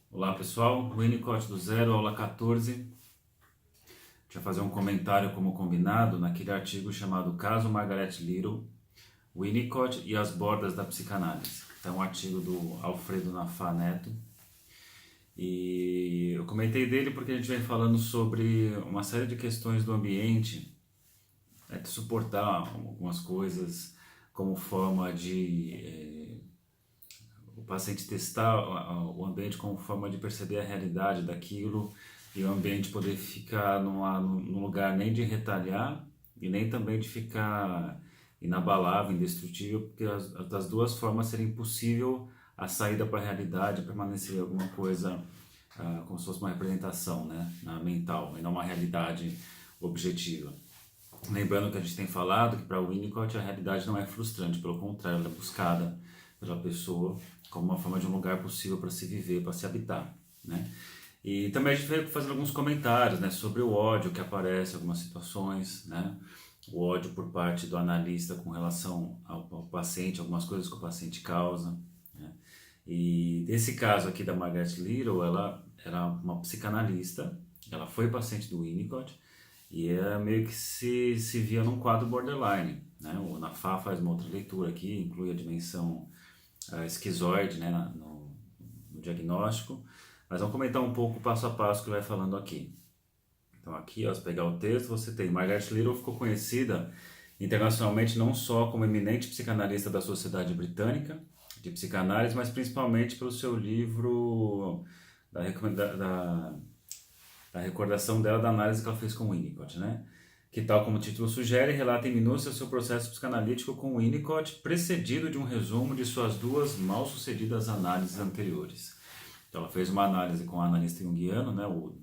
Olá pessoal, Winnicott do Zero, aula 14. Deixa eu fazer um comentário como combinado naquele artigo chamado Caso Margaret Little, Winnicott e as bordas da psicanálise. É um artigo do Alfredo Nafá Neto. E eu comentei dele porque a gente vem falando sobre uma série de questões do ambiente, de suportar algumas coisas como forma de o paciente testar o ambiente como forma de perceber a realidade daquilo e o ambiente poder ficar num lugar nem de retalhar e nem também de ficar inabalável, indestrutível, porque das duas formas seria impossível a saída para a realidade, permanecer alguma coisa como se fosse uma representação, né, mental, e não uma realidade objetiva. Lembrando que a gente tem falado que para o Winnicott a realidade não é frustrante, pelo contrário, ela é buscada pela pessoa como uma forma de um lugar possível para se viver, para se habitar, né? E também a gente veio fazendo alguns comentários, né, sobre o ódio que aparece em algumas situações, né? O ódio por parte do analista com relação ao paciente, algumas coisas que o paciente causa, né? E nesse caso aqui da Margaret Little, ela era uma psicanalista, ela foi paciente do Winnicott, e ela meio que se via num quadro borderline, né? O Nafá faz uma outra leitura aqui, inclui a dimensão esquizoide, né, no diagnóstico, mas vamos comentar um pouco passo a passo que vai falando aqui. Então aqui, ó, se pegar o texto, você tem Margaret Little ficou conhecida internacionalmente não só como eminente psicanalista da Sociedade Britânica de Psicanálise, mas principalmente pelo seu livro da recordação dela da análise que ela fez com Winnicott, né? Que, tal como o título sugere, relata em minúcia seu processo psicanalítico com Winnicott, precedido de um resumo de suas duas mal-sucedidas análises anteriores. Então, ela fez uma análise com o analista junguiano, né, o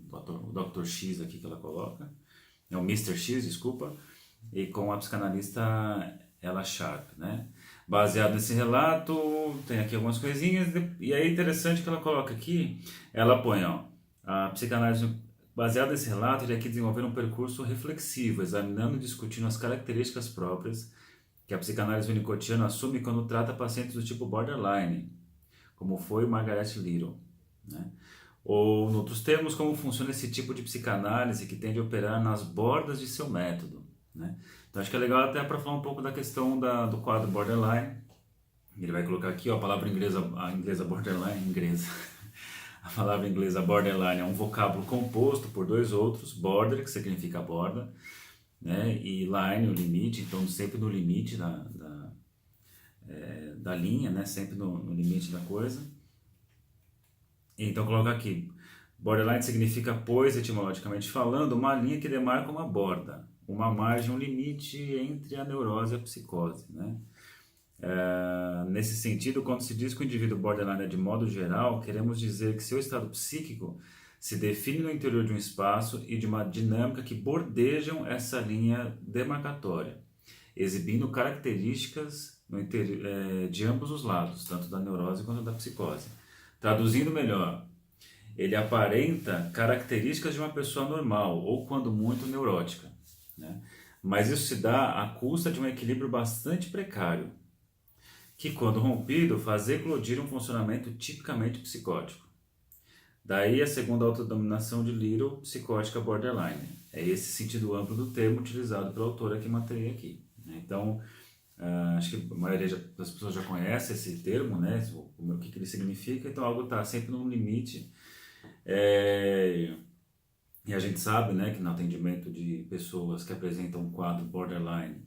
Dr. X aqui que ela coloca, é o Mr. X, desculpa, e com a psicanalista Ella Sharp, né? Baseado nesse relato, tem aqui algumas coisinhas, e aí é interessante que ela coloca aqui, ela põe, ó, a psicanálise. Baseado nesse relato, ele aqui desenvolver um percurso reflexivo, examinando e discutindo as características próprias que a psicanálise winnicottiana assume quando trata pacientes do tipo borderline, como foi Margaret Little, né? Ou, em outros termos, como funciona esse tipo de psicanálise que tende a operar nas bordas de seu método, né? Então, acho que é legal até para falar um pouco da questão do quadro borderline. Ele vai colocar aqui, ó, a inglesa borderline, inglesa. A palavra inglesa borderline é um vocábulo composto por dois outros, border, que significa borda, né, e line, o limite, então sempre no limite da linha, né, sempre no limite da coisa. Então coloca aqui, borderline significa, pois, etimologicamente falando, uma linha que demarca uma borda, uma margem, um limite entre a neurose e a psicose, né? Nesse sentido, quando se diz que o indivíduo borderline é de modo geral, queremos dizer que seu estado psíquico se define no interior de um espaço e de uma dinâmica que bordejam essa linha demarcatória, exibindo características de ambos os lados, tanto da neurose quanto da psicose. Traduzindo melhor, ele aparenta características de uma pessoa normal, ou quando muito neurótica, né? Mas isso se dá à custa de um equilíbrio bastante precário, que, quando rompido, faz eclodir um funcionamento tipicamente psicótico. Daí a segunda autodenominação de Little, psicótica borderline. É esse sentido amplo do termo utilizado pela autora que matei aqui, né? Então, acho que a maioria das pessoas já conhece esse termo, né? O que ele significa. Então, algo está sempre no limite. E a gente sabe, né, que no atendimento de pessoas que apresentam um quadro borderline,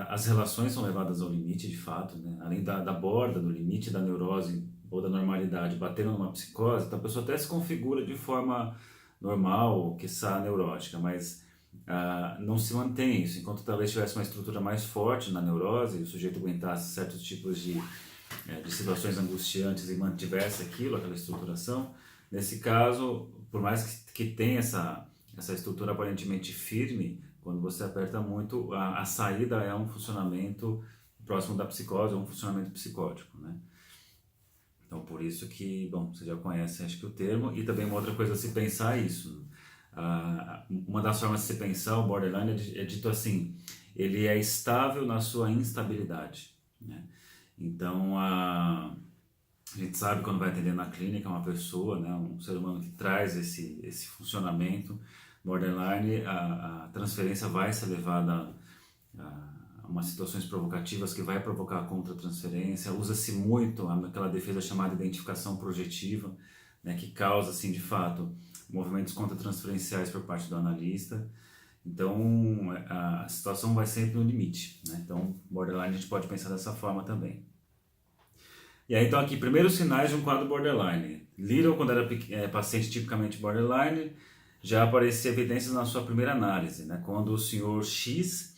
as relações são levadas ao limite de fato, né? Além da borda, do limite da neurose ou da normalidade, batendo numa psicose, então a pessoa até se configura de forma normal, quiçá neurótica, mas não se mantém isso. Enquanto talvez tivesse uma estrutura mais forte na neurose, e o sujeito aguentasse certos tipos de situações angustiantes e mantivesse aquela estruturação, nesse caso, por mais que tenha essa estrutura aparentemente firme, quando você aperta muito, a saída é um funcionamento próximo da psicose, é um funcionamento psicótico, né? Então, por isso que, bom, você já conhece, acho que o termo, e também uma outra coisa a se pensar é isso. Uma das formas de se pensar o borderline é dito assim, ele é estável na sua instabilidade, né? Então, A gente sabe quando vai atender na clínica uma pessoa, né, um ser humano que traz esse funcionamento borderline, a transferência vai ser levada a umas situações provocativas que vai provocar a contra-transferência. Usa-se muito aquela defesa chamada identificação projetiva, né, que causa, assim, de fato, movimentos contra-transferenciais por parte do analista. Então, a situação vai sempre no limite, né? Então, borderline a gente pode pensar dessa forma também. E aí, então, aqui, primeiros sinais de um quadro borderline. Little, quando era paciente tipicamente borderline, já aparecia evidências na sua primeira análise, né? Quando o senhor X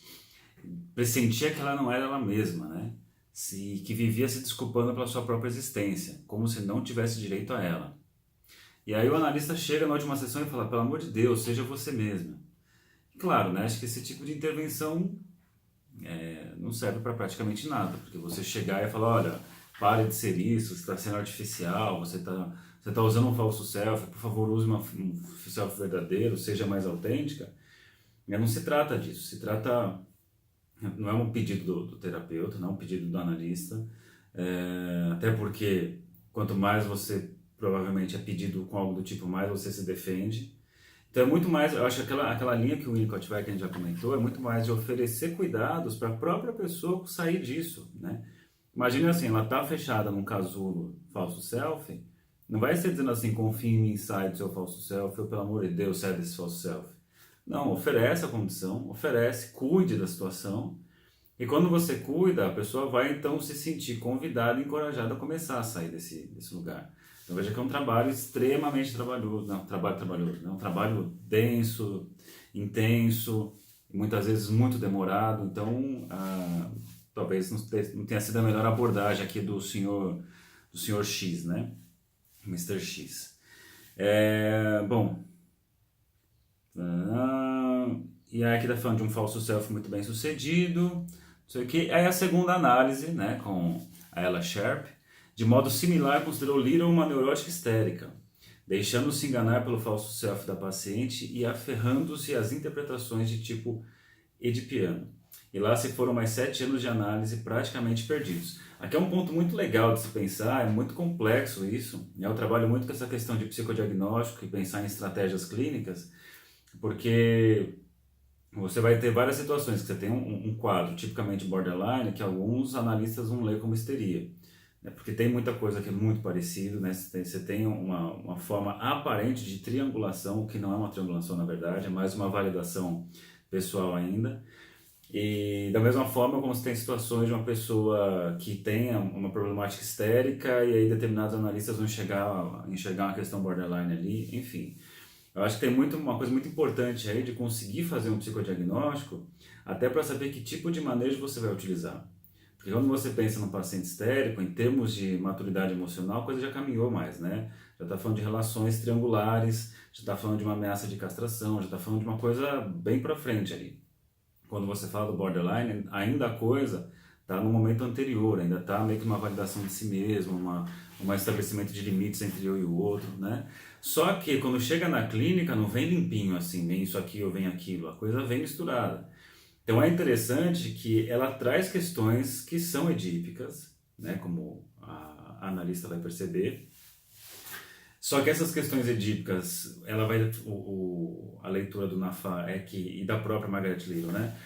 pressentia que ela não era ela mesma, né? Que vivia se desculpando pela sua própria existência, como se não tivesse direito a ela. E aí o analista chega na última sessão e fala, pelo amor de Deus, seja você mesma. Claro, né? Acho que esse tipo de intervenção não serve para praticamente nada, porque você chegar e falar, olha, pare de ser isso, você está sendo artificial, você tá usando um falso self, por favor use um self verdadeiro, seja mais autêntica. Não se trata disso, não é um pedido do terapeuta, não é um pedido do analista, até porque quanto mais você provavelmente é pedido com algo do tipo, mais você se defende. Então é muito mais, eu acho que aquela linha que o Winnicott vai, que a gente já comentou, é muito mais de oferecer cuidados para a própria pessoa sair disso, né? Imagina assim, ela está fechada num casulo falso self, não vai ser dizendo assim, confie em mim, sai do seu falso self, ou pelo amor de Deus, sai desse falso self. Não, oferece a condição, cuide da situação, e quando você cuida, a pessoa vai então se sentir convidada e encorajada a começar a sair desse lugar. Então veja que é um trabalho extremamente trabalhoso, né? Um trabalho denso, intenso, muitas vezes muito demorado. Então, talvez não tenha sido a melhor abordagem aqui do senhor X, né? Mr. X. Bom, e aí aqui está falando de um falso self muito bem sucedido, não sei o que. Aí a segunda análise, né, com a Ella Sharp, de modo similar considerou Little uma neurótica histérica, deixando-se enganar pelo falso self da paciente e aferrando-se às interpretações de tipo edipiano. E lá se foram mais 7 anos de análise praticamente perdidos. Aqui é um ponto muito legal de se pensar, é muito complexo isso. Eu trabalho muito com essa questão de psicodiagnóstico e pensar em estratégias clínicas, porque você vai ter várias situações que você tem um quadro tipicamente borderline que alguns analistas vão ler como histeria, né? Porque tem muita coisa que é muito parecido, né? Você tem uma forma aparente de triangulação, que não é uma triangulação na verdade, é mais uma validação pessoal ainda. E da mesma forma como você tem situações de uma pessoa que tenha uma problemática histérica e aí determinados analistas vão enxergar uma questão borderline ali, enfim. Eu acho que tem uma coisa muito importante aí de conseguir fazer um psicodiagnóstico, até para saber que tipo de manejo você vai utilizar. Porque quando você pensa num paciente histérico, em termos de maturidade emocional, a coisa já caminhou mais, né? Já está falando de relações triangulares, já está falando de uma ameaça de castração, já está falando de uma coisa bem para frente ali. Quando você fala do borderline, ainda a coisa está no momento anterior, ainda está meio que uma validação de si mesmo, um estabelecimento de limites entre eu e o outro, né? Só que quando chega na clínica não vem limpinho assim, vem isso aqui ou vem aquilo, a coisa vem misturada. Então é interessante que ela traz questões que são edípicas, né, como a analista vai perceber. Só que essas questões edípicas, a leitura do Nafá e da própria Margaret Little, né,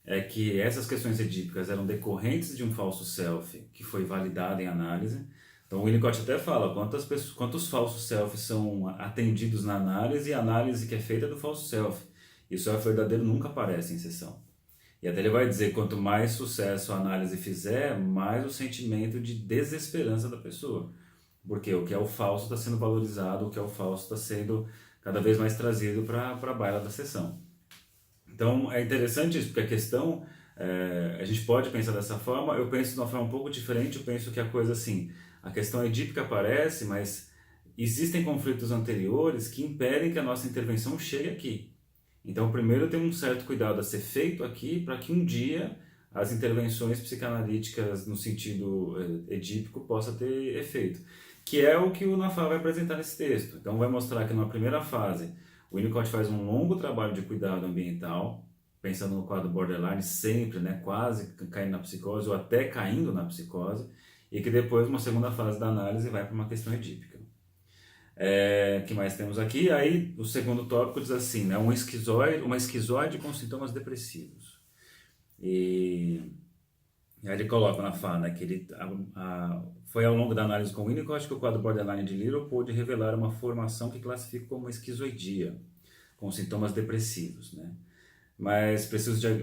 é que essas questões edípicas eram decorrentes de um falso self que foi validado em análise. Então o Winnicott até fala quantos falsos self são atendidos na análise e a análise que é feita é do falso self. E o self verdadeiro nunca aparece em sessão. E até ele vai dizer, quanto mais sucesso a análise fizer, mais o sentimento de desesperança da pessoa. Porque o que é o falso está sendo valorizado, o que é o falso está sendo cada vez mais trazido para a baila da sessão. Então é interessante isso, porque a questão, a gente pode pensar dessa forma, eu penso de uma forma um pouco diferente, eu penso que a coisa assim, a questão edípica aparece, mas existem conflitos anteriores que impedem que a nossa intervenção chegue aqui. Então, primeiro tem um certo cuidado a ser feito aqui para que um dia as intervenções psicanalíticas no sentido edípico possa ter efeito, que é o que o Nafá vai apresentar nesse texto. Então, vai mostrar que numa primeira fase, o Winnicott faz um longo trabalho de cuidado ambiental, pensando no quadro borderline, sempre, né, quase caindo na psicose ou até caindo na psicose, e que depois, uma segunda fase da análise, vai para uma questão edípica. Que mais temos aqui? Aí, o segundo tópico diz assim, né, uma esquizoide com sintomas depressivos. E aí ele coloca na fala, né, que foi ao longo da análise com Winnicott que o quadro borderline de Little pôde revelar uma formação que classifica como uma esquizoidia, com sintomas depressivos, né? Mas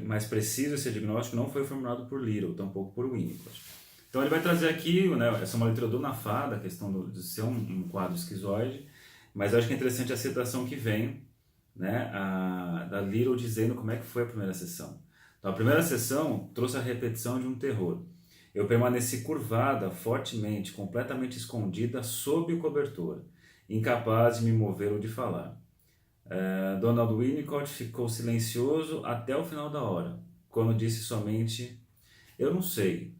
mais preciso esse diagnóstico não foi formulado por Little, tampouco por Winnicott. Então ele vai trazer aqui, né, essa é uma leitura do Nafá, da questão de ser um quadro esquizoide, mas eu acho que é interessante a citação que vem, né, da Little dizendo como é que foi a primeira sessão. Então a primeira sessão trouxe a repetição de um terror. Eu permaneci curvada fortemente, completamente escondida sob o cobertor, incapaz de me mover ou de falar. Donald Winnicott ficou silencioso até o final da hora, quando disse somente: eu não sei,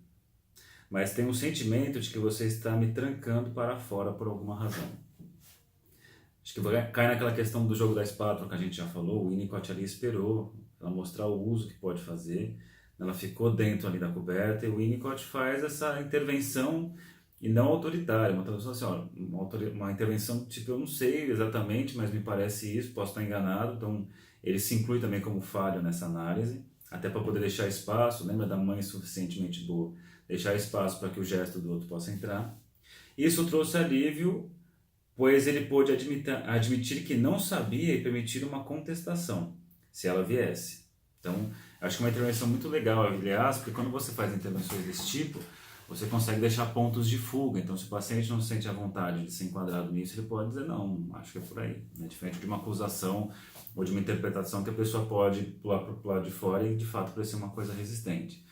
mas tenho um sentimento de que você está me trancando para fora por alguma razão. Acho que cai naquela questão do jogo da espátula que a gente já falou. O Winnicott ali esperou ela mostrar o uso que pode fazer. Ela ficou dentro ali da coberta e o Winnicott faz essa intervenção e não autoritária. Uma intervenção assim, ó, uma intervenção tipo, eu não sei exatamente, mas me parece isso, posso estar enganado. Então ele se inclui também como falho nessa análise, até para poder deixar espaço, lembra da mãe suficientemente boa, deixar espaço para que o gesto do outro possa entrar. Isso trouxe alívio, pois ele pôde admitir que não sabia e permitir uma contestação, se ela viesse. Então, acho que é uma intervenção muito legal, aliás, porque quando você faz intervenções desse tipo, você consegue deixar pontos de fuga. Então, se o paciente não se sente à vontade de ser enquadrado nisso, ele pode dizer, não, acho que é por aí. Né? Diferente de uma acusação ou de uma interpretação que a pessoa pode pular para o lado de fora e, de fato, parecer uma coisa resistente.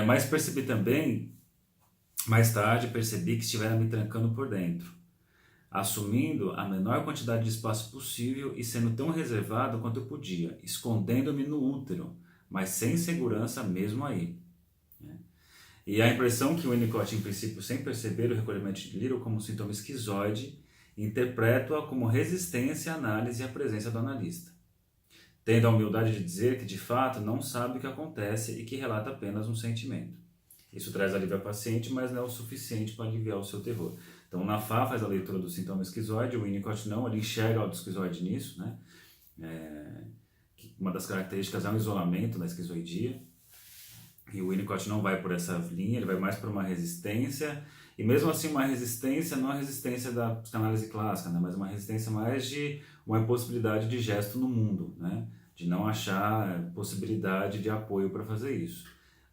Mas percebi também, mais tarde, que estiveram me trancando por dentro, assumindo a menor quantidade de espaço possível e sendo tão reservado quanto eu podia, escondendo-me no útero, mas sem segurança mesmo aí. E a impressão que o Winnicott, em princípio, sem perceber o recolhimento de Little como um sintoma esquizoide, interpreto-a como resistência à análise e à presença do analista, tendo a humildade de dizer que, de fato, não sabe o que acontece e que relata apenas um sentimento. Isso traz alívio ao paciente, mas não é o suficiente para aliviar o seu terror. Então, o Nafá faz a leitura do sintoma esquizoide, o Winnicott não, ele enxerga o esquizoide nisso, né? Uma das características é o isolamento da esquizoidia, e o Winnicott não vai por essa linha, ele vai mais por uma resistência, e mesmo assim uma resistência, não a resistência da psicanálise clássica, né? Mas uma resistência mais de uma impossibilidade de gesto no mundo, né? De não achar possibilidade de apoio para fazer isso.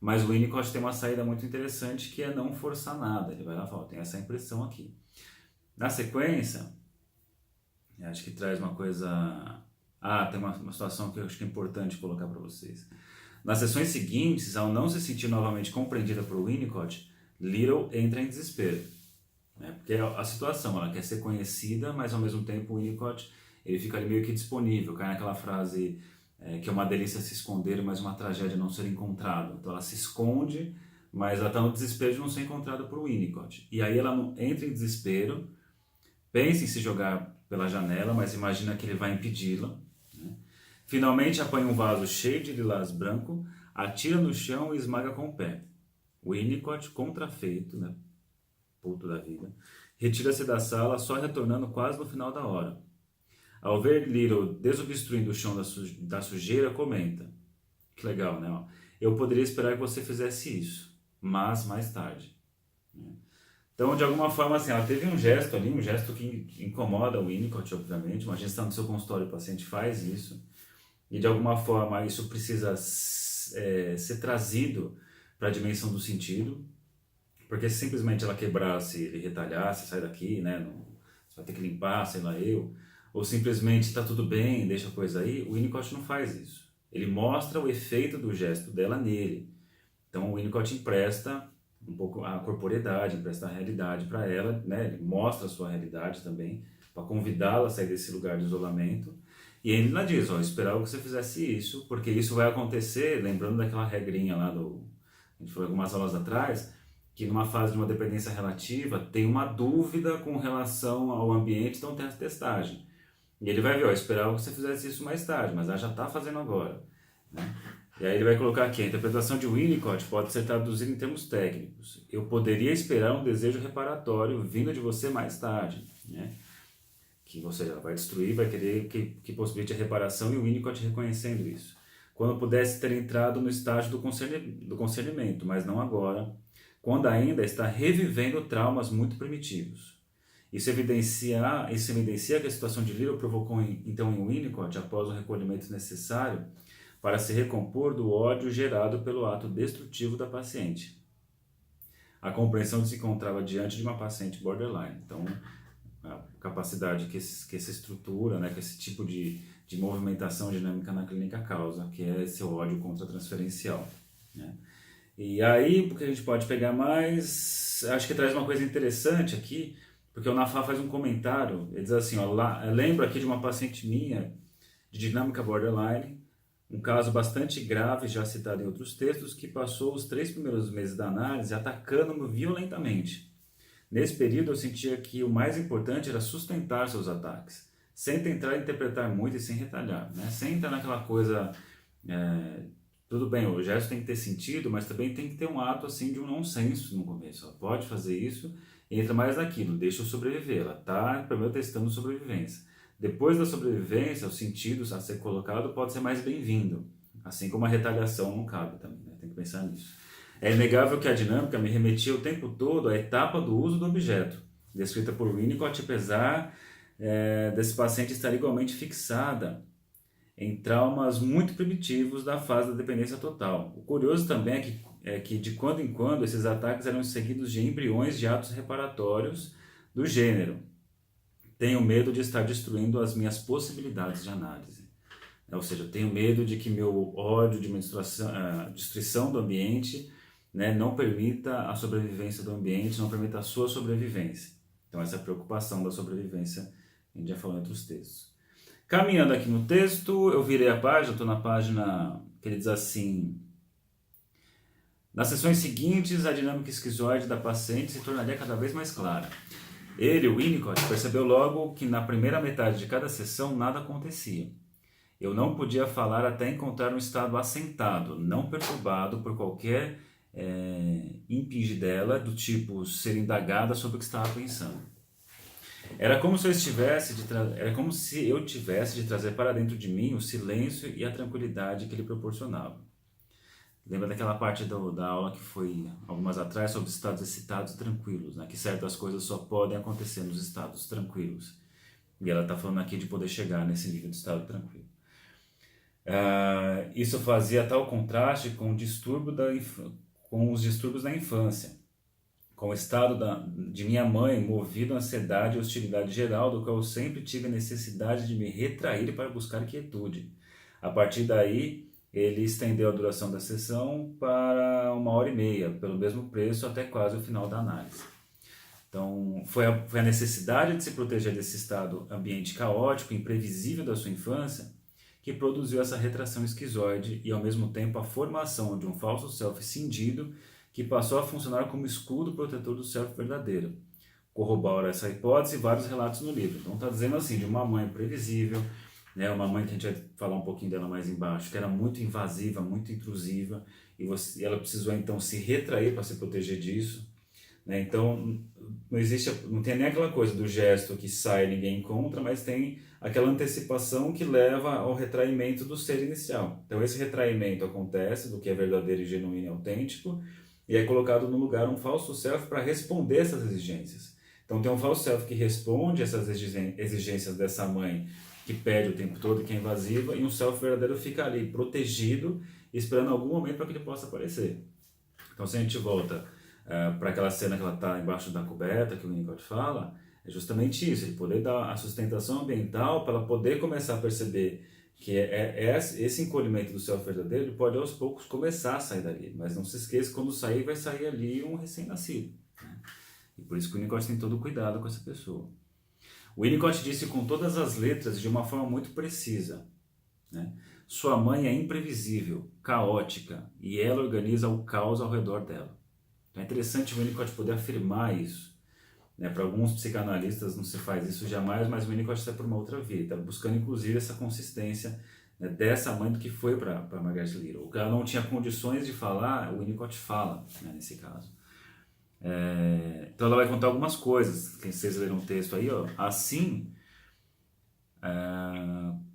Mas o Winnicott tem uma saída muito interessante que é não forçar nada. Ele vai lá e fala, tem essa impressão aqui. Na sequência, acho que traz uma coisa... tem uma situação que eu acho que é importante colocar para vocês. Nas sessões seguintes, ao não se sentir novamente compreendida por Winnicott, Little entra em desespero. Né? Porque a situação, ela quer ser conhecida, mas ao mesmo tempo o Winnicott ele fica ali meio que disponível. Cai naquela frase... que é uma delícia se esconder, mas uma tragédia não ser encontrado. Então ela se esconde, mas ela está no desespero de não ser encontrada por Winnicott. E aí ela entra em desespero, pensa em se jogar pela janela, mas imagina que ele vai impedi-la. Né? Finalmente apanha um vaso cheio de lilás branco, atira no chão e esmaga com o pé. Winnicott, contrafeito, né? Puto da vida, retira-se da sala, só retornando quase no final da hora. Ao ver Little desobstruindo o chão da sujeira, comenta. Que legal, né? Eu poderia esperar que você fizesse isso, mas mais tarde. Então, de alguma forma, assim, ela teve um gesto ali, um gesto que incomoda o Winnicott, obviamente. Imagina você está no seu consultório e o paciente faz isso. E, de alguma forma, isso precisa ser trazido para a dimensão do sentido. Porque se simplesmente ela quebrasse, ele retalhasse, sai daqui, né? Você vai ter que limpar, sei lá, ou simplesmente está tudo bem, deixa a coisa aí, o Winnicott não faz isso. Ele mostra o efeito do gesto dela nele. Então o Winnicott empresta um pouco a corporeidade, empresta a realidade para ela, né? Ele mostra a sua realidade também, para convidá-la a sair desse lugar de isolamento. E ele ainda diz, esperava que você fizesse isso, porque isso vai acontecer, lembrando daquela regrinha lá a gente falou algumas aulas atrás, que numa fase de uma dependência relativa tem uma dúvida com relação ao ambiente, então tem a testagem. E ele vai ver, esperava que você fizesse isso mais tarde, mas ela já está fazendo agora. Né? E aí ele vai colocar aqui, a interpretação de Winnicott pode ser traduzida em termos técnicos. Eu poderia esperar um desejo reparatório vindo de você mais tarde, né? Que você já vai destruir, vai querer que possibilite a reparação, e o Winnicott reconhecendo isso. Quando pudesse ter entrado no estágio do concernimento, mas não agora, quando ainda está revivendo traumas muito primitivos. Isso evidencia que a situação de Little provocou então em Winnicott, após o recolhimento necessário, para se recompor do ódio gerado pelo ato destrutivo da paciente. A compreensão de se encontrava diante de uma paciente borderline. Então, a capacidade que essa estrutura, né, que esse tipo de movimentação dinâmica na clínica causa, que é esse ódio contra-transferencial, né? E aí, porque a gente pode pegar mais, acho que traz uma coisa interessante aqui, porque o Nafá faz um comentário, ele diz assim, ó, lembro aqui de uma paciente minha, de dinâmica borderline, um caso bastante grave, já citado em outros textos, que passou os 3 primeiros meses da análise atacando-me violentamente. Nesse período eu sentia que o mais importante era sustentar seus ataques, sem tentar interpretar muito e sem retalhar, né? Sem entrar naquela coisa, tudo bem, o gesto tem que ter sentido, mas também tem que ter um ato assim de um nonsense no começo. Ela pode fazer isso, entra mais naquilo, deixa eu sobreviver. Ela está primeiro testando sobrevivência. Depois da sobrevivência, o sentido a ser colocado pode ser mais bem-vindo, assim como a retaliação não cabe também, né? Tem que pensar nisso. É inegável que a dinâmica me remetia o tempo todo à etapa do uso do objeto, descrita por Winnicott, apesar desse paciente estar igualmente fixada em traumas muito primitivos da fase da dependência total. O curioso também é que de quando em quando esses ataques eram seguidos de embriões de atos reparatórios do gênero: tenho medo de estar destruindo as minhas possibilidades de análise. Ou seja, eu tenho medo de que meu ódio de destruição do ambiente, né, não permita a sobrevivência do ambiente, não permita a sua sobrevivência. Então essa preocupação da sobrevivência, a gente já falou em outros textos. Caminhando aqui no texto, eu virei a página, estou na página que ele diz assim: nas sessões seguintes, a dinâmica esquizoide da paciente se tornaria cada vez mais clara. Ele, o Winnicott, percebeu logo que na primeira metade de cada sessão nada acontecia. Eu não podia falar até encontrar um estado assentado, não perturbado por qualquer impinge dela, do tipo ser indagada sobre o que estava pensando. Era como se eu tivesse de trazer para dentro de mim o silêncio e a tranquilidade que ele proporcionava. Lembra daquela parte da aula que foi algumas atrás sobre estados excitados e tranquilos, né? Que certas coisas só podem acontecer nos estados tranquilos. E ela está falando aqui de poder chegar nesse nível de estado tranquilo. Isso fazia tal contraste com os distúrbios da infância, com o estado de minha mãe movido a ansiedade e hostilidade geral, do qual eu sempre tive a necessidade de me retrair para buscar quietude. A partir daí, ele estendeu a duração da sessão para 1h30, pelo mesmo preço, até quase o final da análise. Então, foi a necessidade de se proteger desse estado ambiente caótico, imprevisível da sua infância, que produziu essa retração esquizoide e, ao mesmo tempo, a formação de um falso self cindido que passou a funcionar como escudo protetor do self verdadeiro. Corrobora essa hipótese vários relatos no livro. Então, está dizendo assim, de uma mãe previsível, né, uma mãe que a gente vai falar um pouquinho dela mais embaixo, que era muito invasiva, muito intrusiva, e ela precisou então se retrair para se proteger disso, né? Então não tem nem aquela coisa do gesto que sai e ninguém encontra, mas tem aquela antecipação que leva ao retraimento do ser inicial. Então esse retraimento acontece do que é verdadeiro e genuíno e autêntico, e é colocado no lugar um falso self para responder essas exigências. Então tem um falso self que responde essas exigências dessa mãe que pede o tempo todo e que é invasiva, e um self verdadeiro fica ali, protegido, esperando algum momento para que ele possa aparecer. Então, se a gente volta para aquela cena que ela está embaixo da coberta, que o Winnicott fala, é justamente isso, ele poder dar a sustentação ambiental para ela poder começar a perceber que esse encolhimento do self verdadeiro, ele pode aos poucos começar a sair dali, mas não se esqueça, quando sair, vai sair ali um recém-nascido, né? E por isso que o Winnicott tem todo cuidado com essa pessoa. O Winnicott disse com todas as letras de uma forma muito precisa, né? Sua mãe é imprevisível, caótica, e ela organiza o caos ao redor dela. Então é interessante o Winnicott poder afirmar isso, né? Para alguns psicanalistas não se faz isso jamais, mas o Winnicott está por uma outra via, está buscando inclusive essa consistência, né, dessa mãe do que foi para Margaret Little. O que ela não tinha condições de falar, o Winnicott fala, né, nesse caso. Então ela vai contar algumas coisas, quem vocês leram o texto aí, ó. Assim,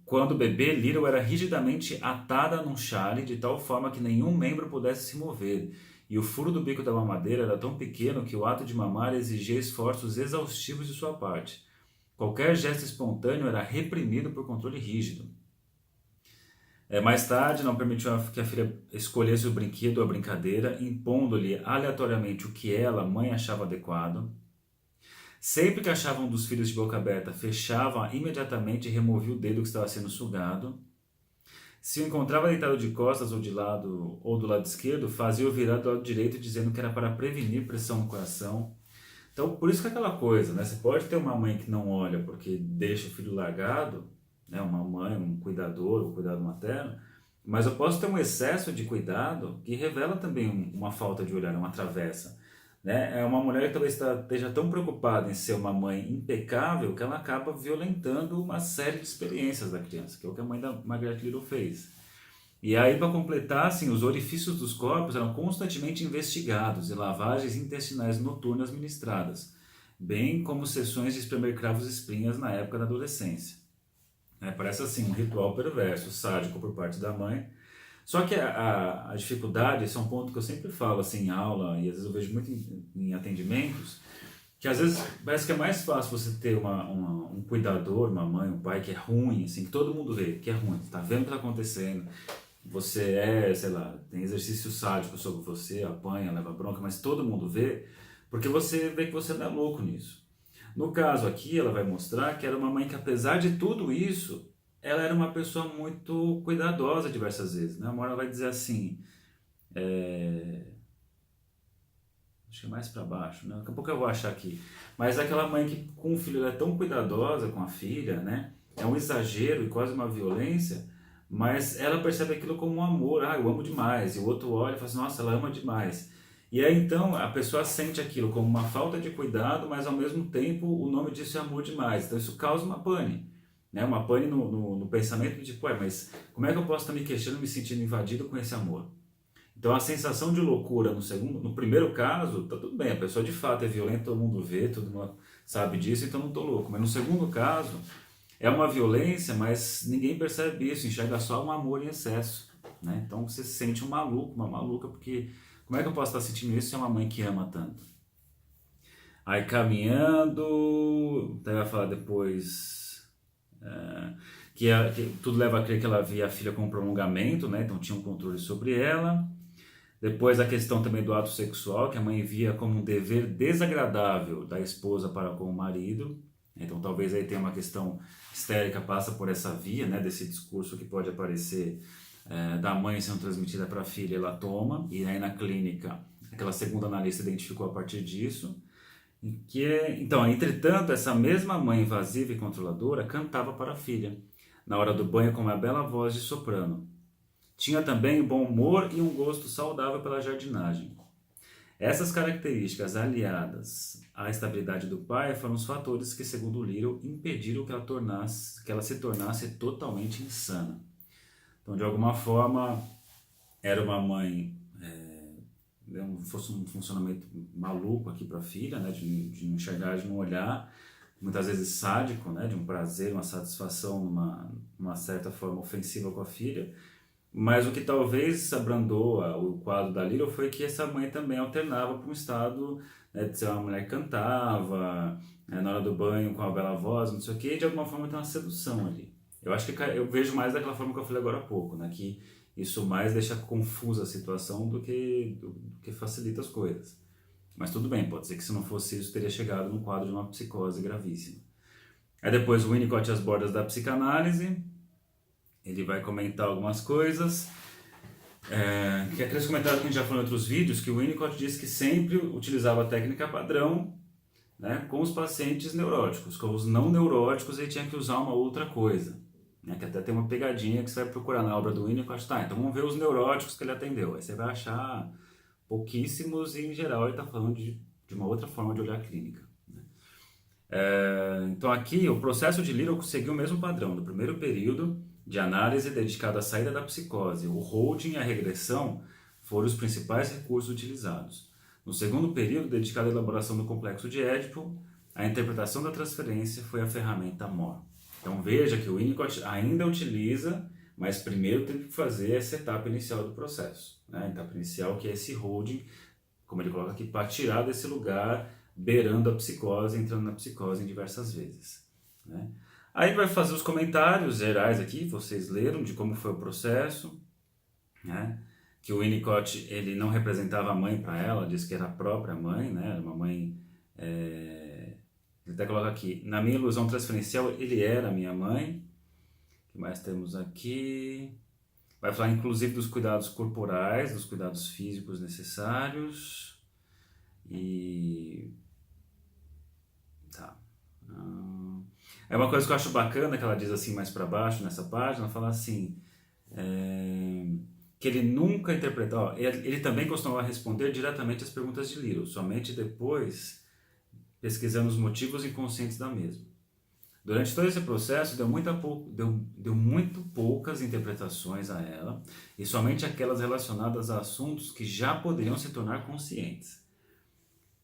quando bebê, Little era rigidamente atada num chale de tal forma que nenhum membro pudesse se mover, e o furo do bico da mamadeira era tão pequeno que o ato de mamar exigia esforços exaustivos de sua parte. Qualquer gesto espontâneo era reprimido por controle rígido. Mais tarde, não permitiu que a filha escolhesse o brinquedo ou a brincadeira, impondo-lhe aleatoriamente o que ela, mãe, achava adequado. Sempre que achava um dos filhos de boca aberta, fechava imediatamente e removia o dedo que estava sendo sugado. Se o encontrava deitado de costas ou de lado ou do lado esquerdo, fazia-o virar do lado direito, dizendo que era para prevenir pressão no coração. Então, por isso que é aquela coisa, né? Você pode ter uma mãe que não olha porque deixa o filho largado, né? Uma mãe, um cuidador, um cuidado materno, mas eu posso ter um excesso de cuidado que revela também uma falta de olhar, uma travessa, né? É uma mulher que talvez esteja tão preocupada em ser uma mãe impecável que ela acaba violentando uma série de experiências da criança, que é o que a mãe da Margaret Little fez. E aí, para completar, assim, os orifícios dos corpos eram constantemente investigados e lavagens intestinais noturnas ministradas, bem como sessões de espremer cravos e espinhas na época da adolescência. Parece assim um ritual perverso, sádico por parte da mãe. Só que a dificuldade, esse é um ponto que eu sempre falo assim, em aula, e às vezes eu vejo muito em atendimentos, que às vezes parece que é mais fácil você ter um cuidador, uma mãe, um pai que é ruim, assim, que todo mundo vê que é ruim, tá vendo o que tá acontecendo, você sei lá, tem exercício sádico sobre você, apanha, leva bronca, mas todo mundo vê, porque você vê que você não é louco nisso. No caso aqui, ela vai mostrar que era uma mãe que, apesar de tudo isso, ela era uma pessoa muito cuidadosa diversas vezes, né? Uma hora ela vai dizer assim, acho que é mais para baixo, né? Daqui a pouco eu vou achar aqui. Mas é aquela mãe que com o filho ela é tão cuidadosa com a filha, né? É um exagero e quase uma violência, mas ela percebe aquilo como um amor. Ah, eu amo demais. E o outro olha e fala assim, nossa, ela ama demais. E aí então a pessoa sente aquilo como uma falta de cuidado, mas ao mesmo tempo o nome disso é amor demais. Então isso causa uma pane, né? Uma pane no pensamento de, tipo, mas como é que eu posso estar me queixando, me sentindo invadido com esse amor? Então a sensação de loucura no primeiro caso, tá tudo bem, a pessoa de fato é violenta, todo mundo vê, todo mundo sabe disso, então não tô louco. Mas no segundo caso, é uma violência, mas ninguém percebe isso, enxerga só um amor em excesso, né? Então você se sente um maluco, uma maluca, porque como é que eu posso estar sentindo isso se é uma mãe que ama tanto? Aí caminhando, até vai falar depois que tudo leva a crer que ela via a filha como prolongamento, né? Então tinha um controle sobre ela. Depois a questão também do ato sexual, que a mãe via como um dever desagradável da esposa para com o marido. Então talvez aí tenha uma questão histérica, passa por essa via, né, desse discurso que pode aparecer da mãe sendo transmitida para a filha, ela toma, e aí na clínica aquela segunda analista identificou a partir disso. Então, entretanto, essa mesma mãe invasiva e controladora cantava para a filha, na hora do banho com uma bela voz de soprano. Tinha também bom humor e um gosto saudável pela jardinagem. Essas características, aliadas à estabilidade do pai, foram os fatores que, segundo Little, impediram que ela se tornasse totalmente insana. Então, de alguma forma, era uma mãe, fosse um funcionamento maluco aqui para a filha, né, de não enxergar, de não olhar, muitas vezes sádico, né, de um prazer, uma satisfação, uma certa forma ofensiva com a filha. Mas o que talvez abrandou o quadro da Little foi que essa mãe também alternava para um estado, né, de ser uma mulher que cantava, né, na hora do banho com a bela voz, não sei o que, e de alguma forma tem uma sedução ali. Eu acho que eu vejo mais daquela forma que eu falei agora há pouco, né, que isso mais deixa confusa a situação do que facilita as coisas. Mas tudo bem, pode ser que se não fosse isso teria chegado no quadro de uma psicose gravíssima. Aí depois o Winnicott às bordas da psicanálise. Ele vai comentar algumas coisas. Que aqueles comentários que a gente já falou em outros vídeos, que o Winnicott disse que sempre utilizava a técnica padrão, né, com os pacientes neuróticos. Com os não neuróticos ele tinha que usar uma outra coisa. Né, que até tem uma pegadinha que você vai procurar na obra do Winnicott. Tá, então vamos ver os neuróticos que ele atendeu. Aí você vai achar pouquíssimos e em geral ele está falando de uma outra forma de olhar a clínica. Então aqui o processo de Little seguiu o mesmo padrão. No primeiro período, de análise dedicado à saída da psicose, o holding e a regressão foram os principais recursos utilizados. No segundo período, dedicado à elaboração do complexo de Édipo, a interpretação da transferência foi a ferramenta MOR. Então veja que o Winnicott ainda utiliza, mas primeiro tem que fazer essa etapa inicial do processo. Né? A etapa inicial que é esse holding, como ele coloca aqui, para tirar desse lugar, beirando a psicose, entrando na psicose em diversas vezes. Né? Aí vai fazer os comentários gerais aqui, vocês leram, de como foi o processo, né? Que o Winnicott ele não representava a mãe para ela, disse que era a própria mãe, né? Era uma mãe... Ele até coloca aqui, na minha ilusão transferencial, ele era minha mãe. O que mais temos aqui? Vai falar inclusive dos cuidados corporais, dos cuidados físicos necessários. E... tá. É uma coisa que eu acho bacana, que ela diz assim mais para baixo, nessa página, fala assim... que ele nunca interpretou... Ó, ele também costumava responder diretamente às perguntas de Little, somente depois... pesquisando os motivos inconscientes da mesma. Durante todo esse processo, deu muito poucas interpretações a ela, e somente aquelas relacionadas a assuntos que já poderiam se tornar conscientes.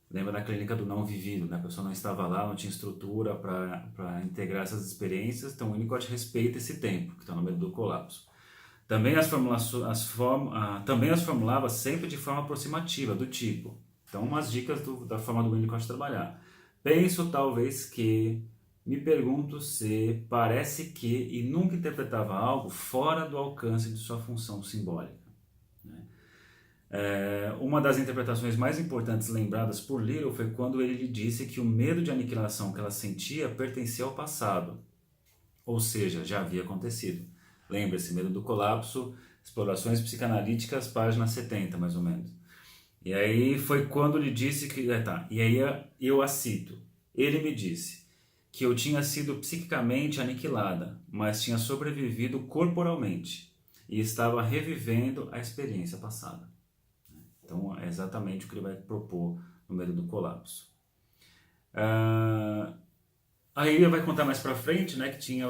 Lembra da clínica do não vivido, né? A pessoa não estava lá, não tinha estrutura para integrar essas experiências, então o Winnicott respeita esse tempo, que está no meio do colapso. Também também as formulava sempre de forma aproximativa, do tipo... Então, umas dicas da forma do Winnicott trabalhar. Penso talvez que, me pergunto se, parece que, e nunca interpretava algo fora do alcance de sua função simbólica. Né? Uma das interpretações mais importantes lembradas por Little foi quando ele lhe disse que o medo de aniquilação que ela sentia pertencia ao passado, ou seja, já havia acontecido. Lembra-se, medo do colapso, Explorações Psicanalíticas, página 70, mais ou menos. E aí foi quando lhe disse que... E aí eu a cito. Ele me disse que eu tinha sido psiquicamente aniquilada, mas tinha sobrevivido corporalmente e estava revivendo a experiência passada. Então é exatamente o que ele vai propor no meio do colapso. Aí ele vai contar mais pra frente, né, que tinha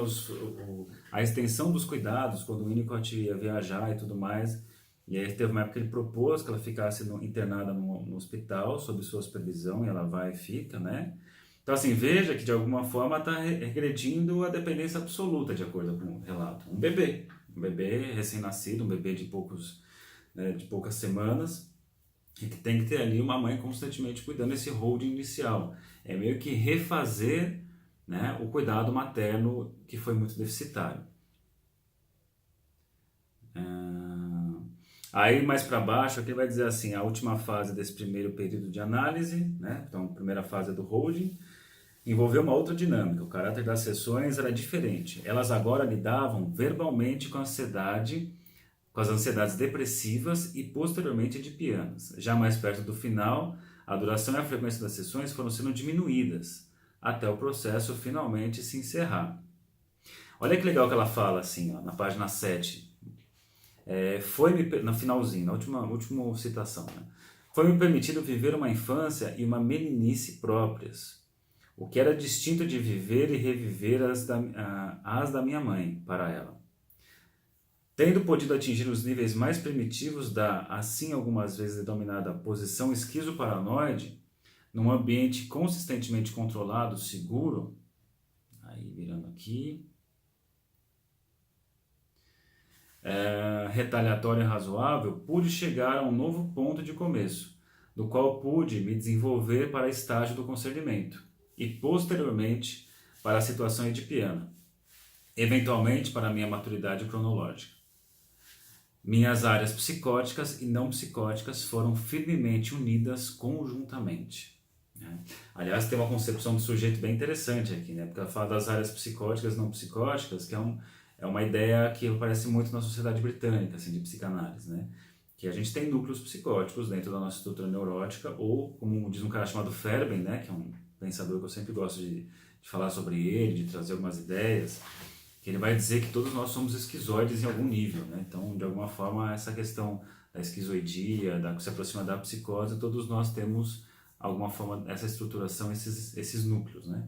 a extensão dos cuidados, quando o Winnicott ia viajar e tudo mais. E aí teve uma época que ele propôs que ela ficasse internada no hospital, sob sua supervisão, e ela vai e fica, né? Então, assim, veja que de alguma forma está regredindo a dependência absoluta, de acordo com o relato. Um bebê recém-nascido, um bebê de poucas semanas, e que tem que ter ali uma mãe constantemente cuidando desse holding inicial. É meio que refazer, né, o cuidado materno que foi muito deficitário. Aí mais para baixo aqui vai dizer assim, a última fase desse primeiro período de análise, né? Então a primeira fase é do holding, envolveu uma outra dinâmica, o caráter das sessões era diferente. Elas agora lidavam verbalmente com a ansiedade, com as ansiedades depressivas e posteriormente edipianas. Já mais perto do final, a duração e a frequência das sessões foram sendo diminuídas, até o processo finalmente se encerrar. Olha que legal que ela fala assim, ó, na página 7, no finalzinho, na última citação, né? Foi-me permitido viver uma infância e uma meninice próprias, o que era distinto de viver e reviver as da minha mãe, para ela. Tendo podido atingir os níveis mais primitivos da, assim algumas vezes denominada posição esquizoparanoide, num ambiente consistentemente controlado, seguro, aí virando aqui, retaliatório e razoável, pude chegar a um novo ponto de começo, do qual pude me desenvolver para estágio do concernimento e, posteriormente, para a situação edipiana, eventualmente para a minha maturidade cronológica. Minhas áreas psicóticas e não psicóticas foram firmemente unidas conjuntamente. Aliás, tem uma concepção do sujeito bem interessante aqui, né? Porque ela fala das áreas psicóticas e não psicóticas, que é uma ideia que aparece muito na sociedade britânica, assim, de psicanálise, né? Que a gente tem núcleos psicóticos dentro da nossa estrutura neurótica, ou, como diz um cara chamado Ferben, né? Que é um pensador que eu sempre gosto de falar sobre ele, de trazer algumas ideias, que ele vai dizer que todos nós somos esquizoides em algum nível, né? Então, de alguma forma, essa questão da esquizoidia, que se aproxima da psicose, todos nós temos, alguma forma, essa estruturação, esses núcleos, né?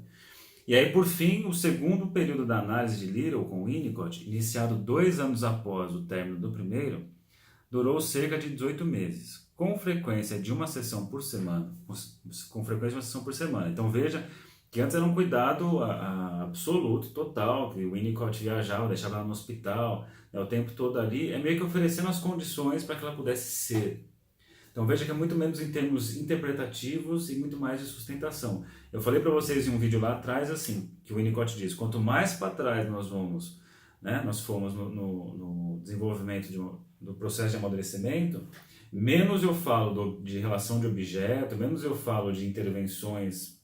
E aí, por fim, o segundo período da análise de Little com Winnicott, iniciado 2 anos após o término do primeiro, durou cerca de 18 meses, com frequência de uma sessão por semana, Então veja que antes era um cuidado absoluto, total, que o Winnicott viajava, deixava ela no hospital, né, o tempo todo ali, é meio que oferecendo as condições para que ela pudesse ser. Então veja que é muito menos em termos interpretativos e muito mais de sustentação. Eu falei para vocês em um vídeo lá atrás assim, que o Winnicott diz, quanto mais para trás nós fomos no desenvolvimento do processo de amadurecimento, menos eu falo de relação de objeto, menos eu falo de intervenções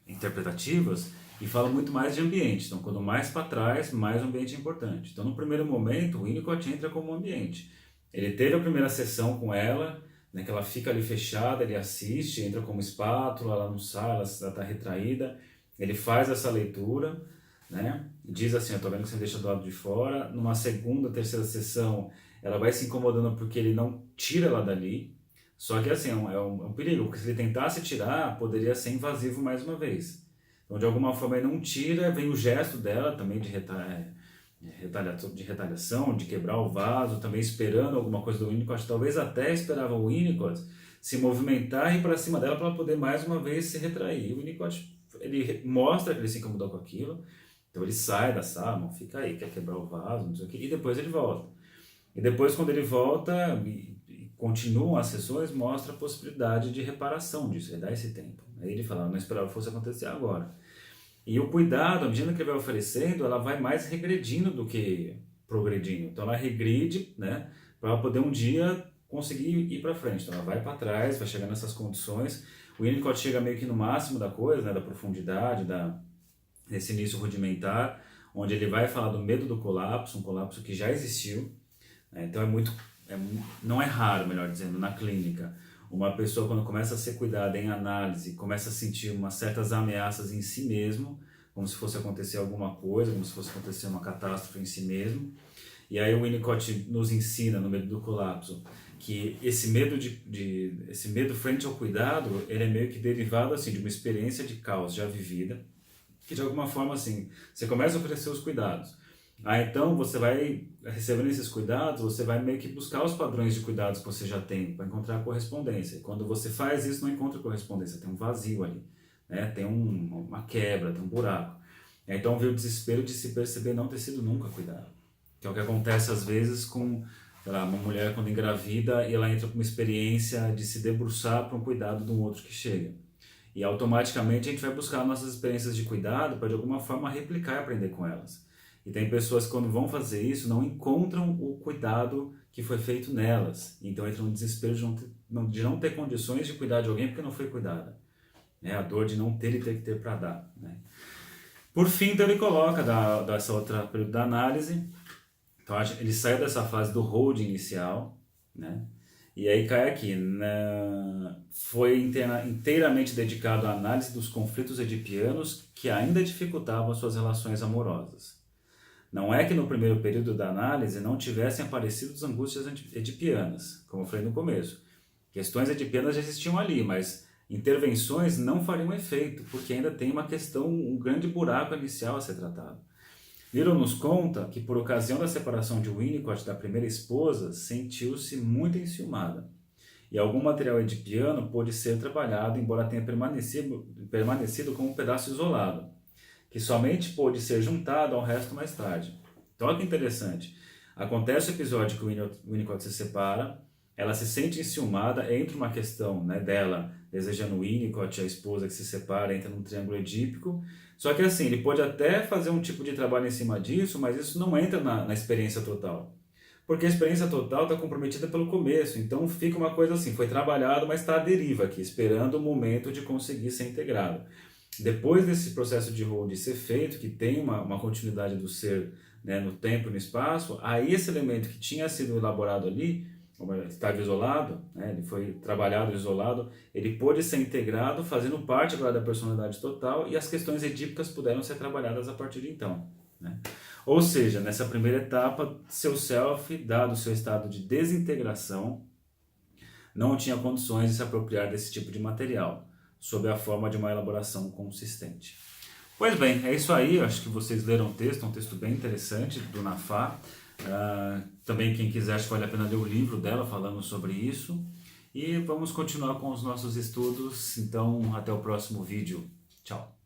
interpretativas e falo muito mais de ambiente. Então, quanto mais para trás, mais o ambiente é importante. Então, no primeiro momento, o Winnicott entra como ambiente. Ele teve a primeira sessão com ela, né, que ela fica ali fechada, ele assiste, entra como espátula, ela não sai, ela está retraída. Ele faz essa leitura, né, diz assim, eu estou vendo que você me deixa do lado de fora. Numa segunda, terceira sessão, ela vai se incomodando porque ele não tira ela dali. Só que assim, é um perigo, porque se ele tentasse tirar, poderia ser invasivo mais uma vez. Então, de alguma forma, ele não tira, vem o gesto dela também de retaliação, de quebrar o vaso, também esperando alguma coisa do Winnicott, talvez até esperava o Winnicott se movimentar e ir para cima dela para ela poder mais uma vez se retrair. E o Winnicott, ele mostra que ele se incomodou com aquilo, então ele sai da sala, não fica aí, quer quebrar o vaso, não sei o que, e depois ele volta. E depois, quando ele volta e continuam as sessões, mostra a possibilidade de reparação disso, ele dá esse tempo. Aí ele fala, não esperava que fosse acontecer agora. E o cuidado, à medida que ele vai oferecendo, ela vai mais regredindo do que progredindo. Então ela regride, né, para ela poder um dia conseguir ir para frente. Então ela vai para trás, vai chegar nessas condições. O Winnicott chega meio que no máximo da coisa, né, da profundidade, desse início rudimentar, onde ele vai falar do medo do colapso, um colapso que já existiu. Né, então não é raro, melhor dizendo, na clínica, uma pessoa quando começa a ser cuidada em análise, começa a sentir umas certas ameaças em si mesmo, como se fosse acontecer alguma coisa, como se fosse acontecer uma catástrofe em si mesmo. E aí o Winnicott nos ensina, no medo do colapso, que esse medo frente ao cuidado, ele é meio que derivado assim, de uma experiência de caos já vivida, que de alguma forma assim, você começa a oferecer os cuidados. Então você vai recebendo esses cuidados, você vai meio que buscar os padrões de cuidados que você já tem para encontrar a correspondência. E quando você faz isso, não encontra correspondência, tem um vazio ali, né? Tem uma quebra, tem um buraco. Então vem o desespero de se perceber não ter sido nunca cuidado. Que é o que acontece às vezes com, sei lá, uma mulher quando engravida e ela entra com uma experiência de se debruçar para um cuidado de um outro que chega. E automaticamente a gente vai buscar nossas experiências de cuidado para de alguma forma replicar e aprender com elas. E tem pessoas que quando vão fazer isso não encontram o cuidado que foi feito nelas. Então entram no desespero de não ter condições de cuidar de alguém porque não foi cuidada. Né? A dor de não ter e ter que ter para dar. Né? Por fim, então ele coloca dessa outra período da análise. Então ele saiu dessa fase do hold inicial, né? E aí cai aqui, foi inteiramente dedicado à análise dos conflitos edipianos que ainda dificultavam suas relações amorosas. Não é que no primeiro período da análise não tivessem aparecido as angústias edipianas, como eu falei no começo. Questões edipianas já existiam ali, mas intervenções não fariam efeito, porque ainda tem uma questão, um grande buraco inicial a ser tratado. Little nos conta que, por ocasião da separação de Winnicott da primeira esposa, sentiu-se muito enciumada. E algum material edipiano pôde ser trabalhado, embora tenha permanecido como um pedaço isolado, que somente pôde ser juntado ao resto mais tarde. Então, olha que interessante. Acontece o episódio que o Winnicott se separa, ela se sente enciumada, entra uma questão, né, dela desejando o Winnicott, a esposa que se separa, entra num triângulo edípico. Só que assim, ele pode até fazer um tipo de trabalho em cima disso, mas isso não entra na experiência total. Porque a experiência total está comprometida pelo começo, então fica uma coisa assim, foi trabalhado, mas está à deriva aqui, esperando o momento de conseguir ser integrado. Depois desse processo de hold ser feito, que tem uma continuidade do ser, né, no tempo e no espaço, aí esse elemento que tinha sido elaborado ali, estava isolado, né, ele foi trabalhado isolado, ele pôde ser integrado, fazendo parte agora da personalidade total, e as questões edípicas puderam ser trabalhadas a partir de então. Né? Ou seja, nessa primeira etapa, seu self, dado o seu estado de desintegração, não tinha condições de se apropriar desse tipo de material. sob a forma de uma elaboração consistente. Pois bem, é isso aí, acho que vocês leram o texto, é um texto bem interessante do Nafá. Também quem quiser, acho que vale a pena ler o livro dela falando sobre isso. E vamos continuar com os nossos estudos, então até o próximo vídeo. Tchau!